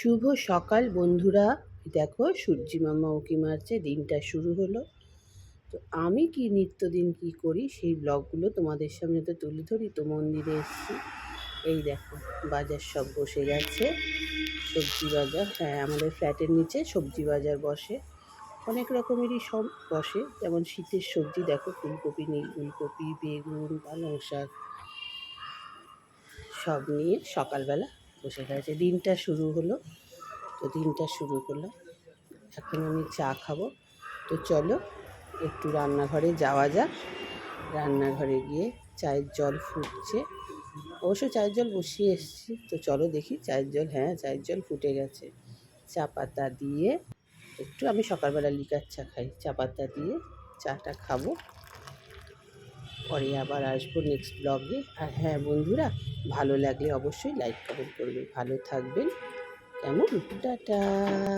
শুভ সকাল বন্ধুরা। দেখো সূর্যি মামা উঁকি মারছে, দিনটা শুরু হলো। তো আমি কি নিত্যদিন কি করি সেই ব্লগগুলো তোমাদের সামনে তো তুলে ধরি। তো মন্দিরে এসেছি, এই দেখো বাজার সব বসে গেছে, সবজি বাজার। হ্যাঁ, আমাদের ফ্ল্যাটের নিচে সবজি বাজার বসে, অনেক রকমেরই সব বসে। যেমন শীতের সবজি দেখো, ফুলকপি, নীল ফুলকপি, বেগুন, পালং শাক সব নিয়ে সকালবেলা বসে গেছে। দিনটা শুরু হলো, তো দিনটা শুরু করলাম। এখন আমি চা খাবো। তো চলো একটু রান্নাঘরে যাওয়া যাক। রান্নাঘরে গিয়ে চায়ের জল ফুটছে, অবশ্য চায়ের জল বসিয়ে এসেছি। তো চলো দেখি চায়ের জল, হ্যাঁ চায়ের জল ফুটে গেছে। চা পাতা দিয়ে একটু, আমি সকালবেলা লিকার চা খাই, চা পাতা দিয়ে চাটা খাবো। পরে আবার আসবো নেক্সট ব্লগে। আর হ্যাঁ বন্ধুরা, ভালো লাগলে অবশ্যই লাইক কমেন্ট করবে। ভালো থাকবেন, কেমন? টাটা।